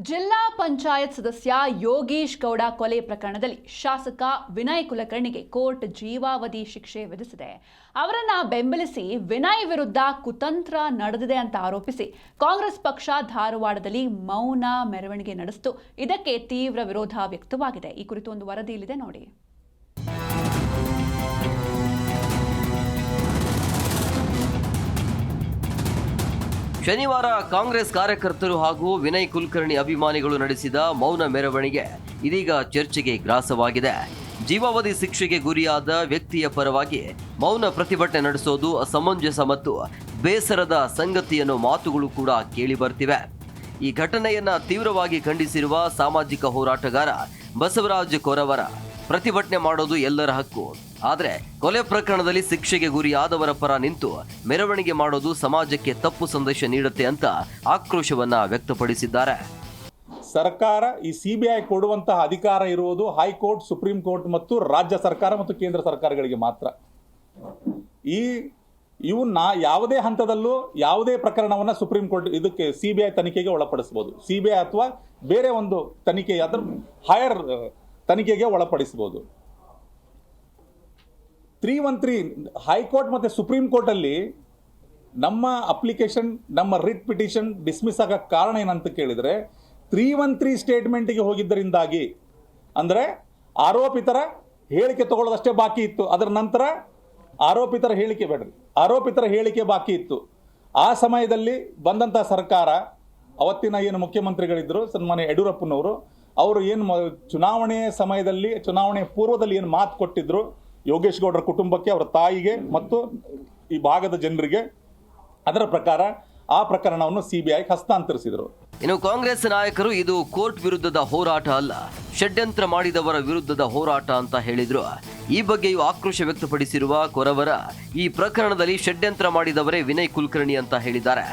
ಜಿಲ್ಲಾ ಪಂಚಾಯತ್ ಸದಸ್ಯ ಯೋಗೇಶ್ ಗೌಡ ಕೊಲೆ ಪ್ರಕರಣದಲ್ಲಿ ಶಾಸಕ ವಿನಯ್ ಕುಲಕರ್ಣಿಗೆ ಕೋರ್ಟ್ ಜೀವಾವಧಿ ಶಿಕ್ಷೆ ವಿಧಿಸಿದೆ. ಅವರನ್ನ ಬೆಂಬಲಿಸಿ ವಿನಯ್ ವಿರುದ್ಧ ಕುತಂತ್ರ ನಡೆದಿದೆ ಅಂತ ಆರೋಪಿಸಿ ಕಾಂಗ್ರೆಸ್ ಪಕ್ಷ ಧಾರವಾಡದಲ್ಲಿ ಮೌನ ಮೆರವಣಿಗೆ ನಡೆಸಿತು. ಇದಕ್ಕೆ ತೀವ್ರ ವಿರೋಧ ವ್ಯಕ್ತವಾಗಿದೆ. ಈ ಕುರಿತು ಒಂದು ವರದಿ ಇಲ್ಲಿದೆ ನೋಡಿ. ಶನಿವಾರ ಕಾಂಗ್ರೆಸ್ ಕಾರ್ಯಕರ್ತರು ಹಾಗೂ ವಿನಯ್ ಕುಲಕರ್ಣಿ ಅಭಿಮಾನಿಗಳು ನಡೆಸಿದ ಮೌನ ಮೆರವಣಿಗೆ ಇದೀಗ ಚರ್ಚೆಗೆ ಗ್ರಾಸವಾಗಿದೆ. ಜೀವಾವಧಿ ಶಿಕ್ಷೆಗೆ ಗುರಿಯಾದ ವ್ಯಕ್ತಿಯ ಪರವಾಗಿ ಮೌನ ಪ್ರತಿಭಟನೆ ನಡೆಸೋದು ಅಸಮಂಜಸ ಮತ್ತು ಬೇಸರದ ಸಂಗತಿ ಅನ್ನೋ ಮಾತುಗಳು ಕೂಡ ಕೇಳಿ ಬರ್ತಿವೆ. ಈ ಘಟನೆಯನ್ನ ತೀವ್ರವಾಗಿ ಖಂಡಿಸಿರುವ ಸಾಮಾಜಿಕ ಹೋರಾಟಗಾರ ಬಸವರಾಜ ಕೊರವರ, ಪ್ರತಿಭಟನೆ ಮಾಡೋದು ಎಲ್ಲರ ಹಕ್ಕು, ಆದರೆ ಕೊಲೆ ಪ್ರಕರಣದಲ್ಲಿ ಶಿಕ್ಷೆಗೆ ಗುರಿಯಾದವರ ಪರ ನಿಂತು ಮೆರವಣಿಗೆ ಮಾಡೋದು ಸಮಾಜಕ್ಕೆ ತಪ್ಪು ಸಂದೇಶ ನೀಡುತ್ತೆ ಅಂತ ಆಕ್ರೋಶವನ್ನ ವ್ಯಕ್ತಪಡಿಸಿದ್ದಾರೆ. ಸರ್ಕಾರ ಈ ಸಿಬಿಐ ಕೊಡುವಂತಹ ಅಧಿಕಾರ ಇರುವುದು ಹೈಕೋರ್ಟ್, ಸುಪ್ರೀಂ ಕೋರ್ಟ್ ಮತ್ತು ರಾಜ್ಯ ಸರ್ಕಾರ ಮತ್ತು ಕೇಂದ್ರ ಸರ್ಕಾರಗಳಿಗೆ ಮಾತ್ರ. ಇವನ್ನ ಯಾವುದೇ ಹಂತದಲ್ಲೂ ಯಾವುದೇ ಪ್ರಕರಣವನ್ನು ಸುಪ್ರೀಂ ಕೋರ್ಟ್ ಇದಕ್ಕೆ ಸಿಬಿಐ ತನಿಖೆಗೆ ಒಳಪಡಿಸಬಹುದು. ಸಿಬಿಐ ಅಥವಾ ಬೇರೆ ಒಂದು ತನಿಖೆ ಅದರ ಹೈಯರ್ ತನಿಖೆಗೆ ಒಳಪಡಿಸಬಹುದು. 313 ಹೈಕೋರ್ಟ್ ಮತ್ತು ಸುಪ್ರೀಂ ಕೋರ್ಟಲ್ಲಿ ನಮ್ಮ ಅಪ್ಲಿಕೇಶನ್, ನಮ್ಮ ರಿಟ್ ಪಿಟಿಷನ್ ಡಿಸ್ಮಿಸ್ ಆಗಕ್ಕೆ ಕಾರಣ ಏನಂತ ಕೇಳಿದರೆ 313 ಸ್ಟೇಟ್ಮೆಂಟಿಗೆ ಹೋಗಿದ್ದರಿಂದಾಗಿ, ಅಂದರೆ ಆರೋಪಿತರ ಹೇಳಿಕೆ ತಗೊಳ್ಳೋದಷ್ಟೇ ಬಾಕಿ ಇತ್ತು. ಅದರ ನಂತರ ಆರೋಪಿತರ ಹೇಳಿಕೆ ಬಾಕಿ ಇತ್ತು. ಆ ಸಮಯದಲ್ಲಿ ಬಂದಂಥ ಸರ್ಕಾರ, ಅವತ್ತಿನ ಏನು ಮುಖ್ಯಮಂತ್ರಿಗಳಿದ್ದರು ಸನ್ಮಾನ್ಯ ಯಡಿಯೂರಪ್ಪನವರು, ಅವರು ಏನು ಚುನಾವಣೆ ಸಮಯದಲ್ಲಿ, ಚುನಾವಣೆ ಪೂರ್ವದಲ್ಲಿ ಏನು ಮಾತು ಕೊಟ್ಟಿದ್ರು ಯೋಗೇಶ್ ಗೌಡರ ಕುಟುಂಬಕ್ಕೆ, ಅವರ ತಾಯಿಗೆ ಮತ್ತು ಈ ಭಾಗದ ಜನರಿಗೆ, ಅದರ ಪ್ರಕಾರ ಆ ಪ್ರಕರಣವನ್ನು ಸಿಬಿಐ ಹಸ್ತಾಂತರಿಸಿದರು. ಇನ್ನು ಕಾಂಗ್ರೆಸ್ ನಾಯಕರು ಇದು ಕೋರ್ಟ್ ವಿರುದ್ಧದ ಹೋರಾಟ ಅಲ್ಲ, ಷಡ್ಯಂತ್ರ ಮಾಡಿದವರ ವಿರುದ್ಧದ ಹೋರಾಟ ಅಂತ ಹೇಳಿದ್ರು. ಈ ಬಗ್ಗೆಯೂ ಆಕ್ರೋಶ ವ್ಯಕ್ತಪಡಿಸಿರುವ ಕೊರವರ, ಈ ಪ್ರಕರಣದಲ್ಲಿ ಷಡ್ಯಂತ್ರ ಮಾಡಿದವರೇ ವಿನಯ್ ಕುಲಕರ್ಣಿ ಅಂತ ಹೇಳಿದ್ದಾರೆ.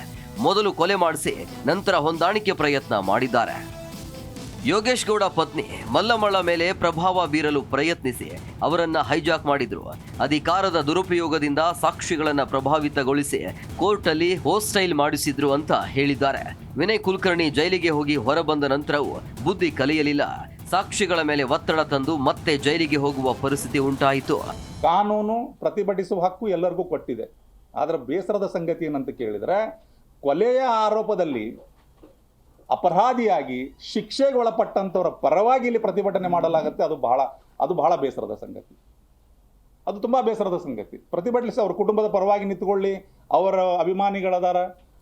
ಮೊದಲು ಕೊಲೆ ಮಾಡಿಸಿ ನಂತರ ಹೊಂದಾಣಿಕೆ ಪ್ರಯತ್ನ ಮಾಡಿದ್ದಾರೆ. ಯೋಗೇಶ್ ಗೌಡ ಪತ್ನಿ ಮಲ್ಲಮ್ಮಳ ಮೇಲೆ ಪ್ರಭಾವ ಬೀರಲು ಪ್ರಯತ್ನಿಸಿ ಅವರನ್ನ ಹೈಜಾಕ್ ಮಾಡಿದ್ರು. ಅಧಿಕಾರದ ದುರುಪಯೋಗದಿಂದ ಸಾಕ್ಷಿಗಳನ್ನ ಪ್ರಭಾವಿತಗೊಳಿಸಿ ಕೋರ್ಟಲ್ಲಿ ಹೋಸ್ಟೈಲ್ ಮಾಡಿಸಿದ್ರು ಅಂತ ಹೇಳಿದ್ದಾರೆ. ವಿನಯ್ ಕುಲಕರ್ಣಿ ಜೈಲಿಗೆ ಹೋಗಿ ಹೊರಬಂದ ನಂತರವೂ ಬುದ್ಧಿ ಕಲಿಯಲಿಲ್ಲ. ಸಾಕ್ಷಿಗಳ ಮೇಲೆ ಒತ್ತಡ ತಂದು ಮತ್ತೆ ಜೈಲಿಗೆ ಹೋಗುವ ಪರಿಸ್ಥಿತಿ ಉಂಟಾಯಿತು. ಕಾನೂನು ಪ್ರತಿಭಟಿಸುವ ಹಕ್ಕು ಎಲ್ಲರಿಗೂ ಕೊಟ್ಟಿದೆ. ಆದರೆ ಬೇಸರದ ಸಂಗತಿ ಏನಂತ ಕೇಳಿದರೆ, ಕೊಲೆಯ ಆರೋಪದಲ್ಲಿ ಅಪರಾಧಿಯಾಗಿ ಶಿಕ್ಷೆಗೆ ಒಳಪಟ್ಟಂಥವರ ಪರವಾಗಿ ಇಲ್ಲಿ ಪ್ರತಿಭಟನೆ ಮಾಡಲಾಗುತ್ತೆ. ಅದು ಬಹಳ ಬೇಸರದ ಸಂಗತಿ. ಅದು ತುಂಬ ಬೇಸರದ ಸಂಗತಿ. ಪ್ರತಿಭಟಿಸಿ ಅವ್ರ ಕುಟುಂಬದ ಪರವಾಗಿ ನಿಂತ್ಕೊಳ್ಳಿ, ಅವರ ಅಭಿಮಾನಿಗಳದಾರ,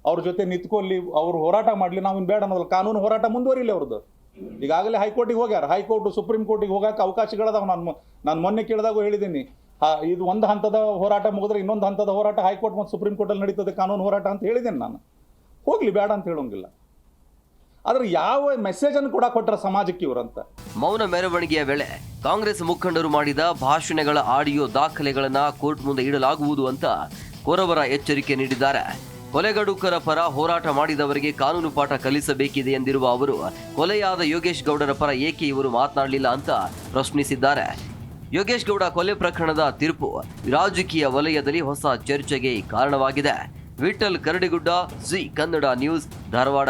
ಅವ್ರ ಜೊತೆ ನಿಂತ್ಕೊಳ್ಳಿ, ಅವರು ಹೋರಾಟ ಮಾಡಲಿ, ನಾವು ಬೇಡ ಅನ್ನೋದಲ್ಲ. ಕಾನೂನು ಹೋರಾಟ ಮುಂದುವರಿಲಿ ಅವ್ರದ್ದು. ಈಗಾಗಲೇ ಹೈಕೋರ್ಟಿಗೆ ಹೋಗ್ಯಾರ. ಹೈಕೋರ್ಟ್, ಸುಪ್ರೀಂ ಕೋರ್ಟಿಗೆ ಹೋಗಕ್ಕೆ ಅವಕಾಶಗಳದಾವ. ನಾನು ಮೊನ್ನೆ ಕೇಳಿದಾಗ ಹೇಳಿದ್ದೀನಿ, ಇದು ಒಂದು ಹಂತದ ಹೋರಾಟ ಮುಗಿದ್ರೆ ಇನ್ನೊಂದು ಹಂತದ ಹೋರಾಟ ಹೈಕೋರ್ಟ್ ಮತ್ತು ಸುಪ್ರೀಂ ಕೋರ್ಟಲ್ಲಿ ನಡೀತದೆ, ಕಾನೂನು ಹೋರಾಟ ಅಂತ ಹೇಳಿದ್ದೇನೆ ನಾನು. ಹೋಗ್ಲಿ, ಬೇಡ ಅಂತ ಹೇಳೋಂಗಿಲ್ಲ. ಆದ್ರೆ ಯಾವ ಮೆಸೇಜ್ ಅನ್ನು ಕೂಡ ಕೊಟ್ಟರೆ ಸಮಾಜಕ್ಕೆ ಇವರಂತ. ಮೌನ ಮೆರವಣಿಗೆಯ ವೇಳೆ ಕಾಂಗ್ರೆಸ್ ಮುಖಂಡರು ಮಾಡಿದ ಭಾಷಣಗಳ ಆಡಿಯೋ ದಾಖಲೆಗಳನ್ನ ಕೋರ್ಟ್ ಮುಂದೆ ಇಡಲಾಗುವುದು ಅಂತ ಕೊರವರ ಎಚ್ಚರಿಕೆ ನೀಡಿದ್ದಾರೆ. ಕೊಲೆಗಡುಕರ ಪರ ಹೋರಾಟ ಮಾಡಿದವರಿಗೆ ಕಾನೂನು ಪಾಠ ಕಲಿಸಬೇಕಿದೆ ಎಂದಿರುವ ಅವರು, ಕೊಲೆಯಾದ ಯೋಗೇಶ್ ಗೌಡರ ಪರ ಏಕೆ ಇವರು ಮಾತನಾಡಲಿಲ್ಲ ಅಂತ ಪ್ರಶ್ನಿಸಿದ್ದಾರೆ. ಯೋಗೇಶ್ ಗೌಡ ಕೊಲೆ ಪ್ರಕರಣದ ತೀರ್ಪು ರಾಜಕೀಯ ವಲಯದಲ್ಲಿ ಹೊಸ ಚರ್ಚೆಗೆ ಕಾರಣವಾಗಿದೆ. ವಿಠಲ್ ಕರಡಿಗುಡ್ಡ, ಜಿ ಕನ್ನಡ ನ್ಯೂಸ್, ಧಾರವಾಡ.